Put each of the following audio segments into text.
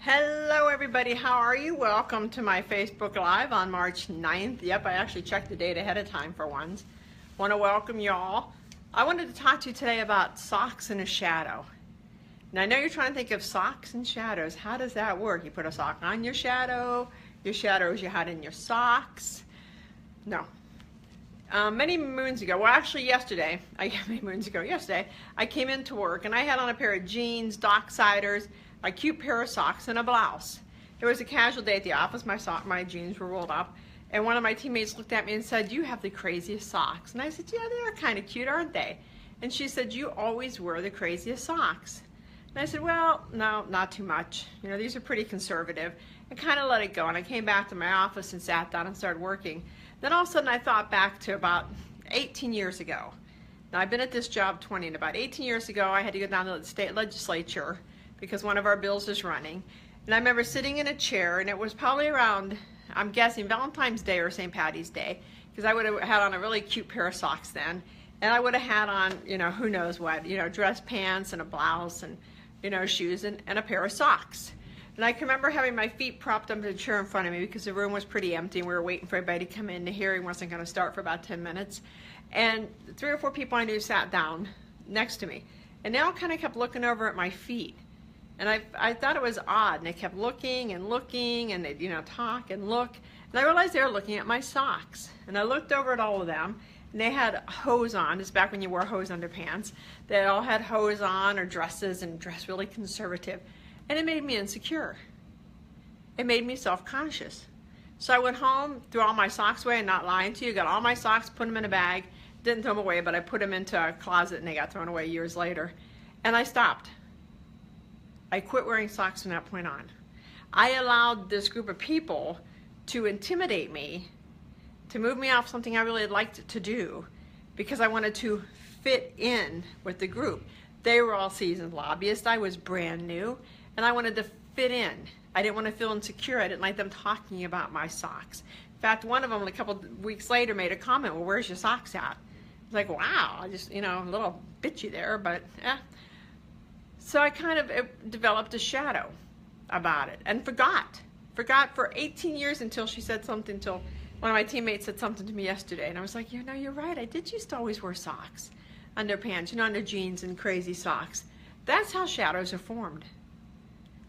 Hello everybody, how are you? Welcome to my Facebook Live on March 9th. Yep, I actually checked the date ahead of time for once. Want to welcome y'all. I wanted to talk to you today about socks in a shadow. Now I know you're trying to think of socks and shadows. How does that work? You put a sock on your shadow is you had in your socks. No. Many moons ago, well actually yesterday, I came into work and I had on a pair of jeans, Docksiders, a cute pair of socks, and a blouse. It was a casual day at the office. My jeans were rolled up, and one of my teammates looked at me and said, "You have the craziest socks." And I said, "Yeah, they are kind of cute, aren't they?" And she said, "You always wear the craziest socks." And I said, "Well, no, not too much. You know, these are pretty conservative." And kind of let it go. And I came back to my office and sat down and started working. Then all of a sudden I thought back to about 18 years ago. Now I've been at this job 20, and about 18 years ago I had to go down to the state legislature because one of our bills is running. And I remember sitting in a chair, and it was probably around, I'm guessing, Valentine's Day or St. Patty's Day, because I would have had on a really cute pair of socks then. And I would have had on, you know, who knows what, you know, dress pants and a blouse and, you know, shoes and a pair of socks. And I can remember having my feet propped up in the chair in front of me because the room was pretty empty and we were waiting for everybody to come in. The hearing wasn't going to start for about 10 minutes. And 3 or 4 people I knew sat down next to me. And they all kind of kept looking over at my feet. And I thought it was odd, and they kept looking, and they'd, you know, talk and look. And I realized they were looking at my socks. And I looked over at all of them, and they had hose on. It's back when you wore hose underpants. They all had hose on or dresses and dressed really conservative. And it made me insecure. It made me self-conscious. So I went home, threw all my socks away, and not lying to you, got all my socks, put them in a bag, didn't throw them away, but I put them into a closet, and they got thrown away years later. And I stopped. I quit wearing socks from that point on. I allowed this group of people to intimidate me, to move me off something I really liked to do, because I wanted to fit in with the group. They were all seasoned lobbyists. I was brand new, and I wanted to fit in. I didn't want to feel insecure. I didn't like them talking about my socks. In fact, one of them a couple weeks later made a comment, "Well, where's your socks at?" I was like, wow, I just, you know, a little bitchy there, but yeah. So I kind of developed a shadow about it and forgot for 18 years until she said something, until one of my teammates said something to me yesterday. And I was like, you know, you're right. I did used to always wear socks, underpants, you know, under jeans and crazy socks. That's how shadows are formed.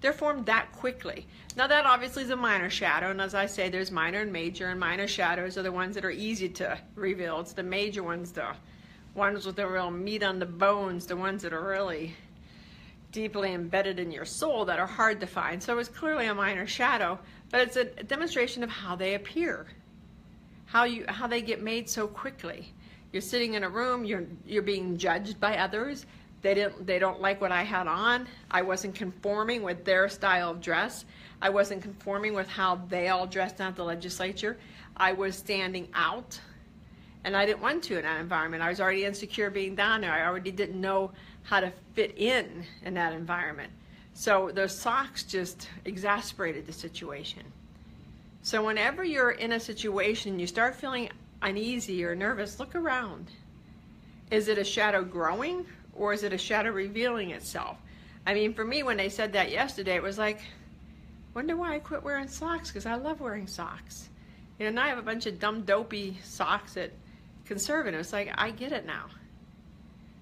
They're formed that quickly. Now that obviously is a minor shadow. And as I say, there's minor and major, and minor shadows are the ones that are easy to reveal. It's the major ones, the ones with the real meat on the bones, the ones that are really deeply embedded in your soul that are hard to find. So it's clearly a minor shadow, but it's a demonstration of how they appear, how they get made so quickly. You're sitting in a room, you're being judged by others. They don't like what I had on. I wasn't conforming with their style of dress. I wasn't conforming with how they all dressed at the legislature. I was standing out, and I didn't want to in that environment. I was already insecure being down there. I already didn't know how to fit in that environment. So those socks just exasperated the situation. So whenever you're in a situation, you start feeling uneasy or nervous, look around. Is it a shadow growing, or is it a shadow revealing itself? I mean, for me, when they said that yesterday, it was like, wonder why I quit wearing socks, because I love wearing socks. You know, now I have a bunch of dumb, dopey socks at conservative. It's like, I get it now.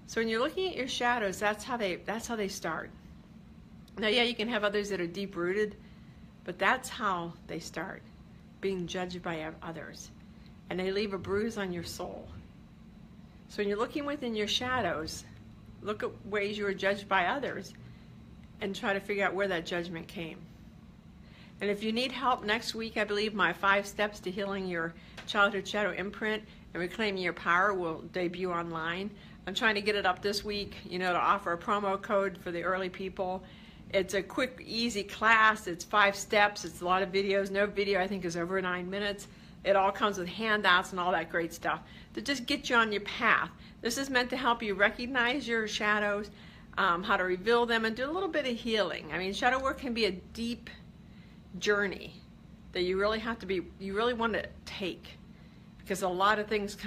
So when you're looking at your shadows, that's how they start. Now, yeah, you can have others that are deep-rooted, but that's how they start, being judged by others. And they leave a bruise on your soul. So when you're looking within your shadows, look at ways you were judged by others and try to figure out where that judgment came. And if you need help next week, I believe my 5 steps to healing your childhood shadow imprint and reclaiming your power will debut online. I'm trying to get it up this week, you know, to offer a promo code for the early people. It's a quick, easy class. It's 5 steps. It's a lot of videos. No video, I think, is over 9 minutes. It all comes with handouts and all that great stuff to just get you on your path. This is meant to help you recognize your shadows, how to reveal them, and do a little bit of healing. I mean, shadow work can be a deep journey that you really want to take, because a lot of things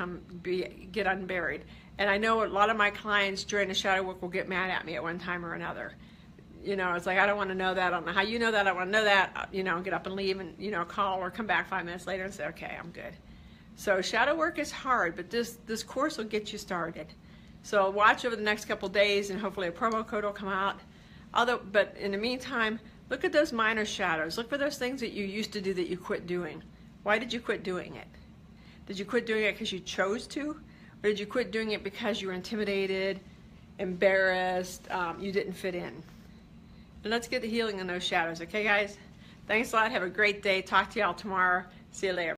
get unburied. And I know a lot of my clients during the shadow work will get mad at me at one time or another. you know, it's like, I don't want to know that. I don't know how you know that. I want to know that. You know, get up and leave and, you know, call or come back 5 minutes later and say, okay, I'm good. So shadow work is hard, but this course will get you started. So watch over the next couple days, and hopefully a promo code will come out. But in the meantime, look at those minor shadows. Look for those things that you used to do that you quit doing. Why did you quit doing it? Did you quit doing it because you chose to? Or did you quit doing it because you were intimidated, embarrassed, you didn't fit in? And let's get the healing in those shadows, okay guys? Thanks a lot. Have a great day. Talk to y'all tomorrow. See you later.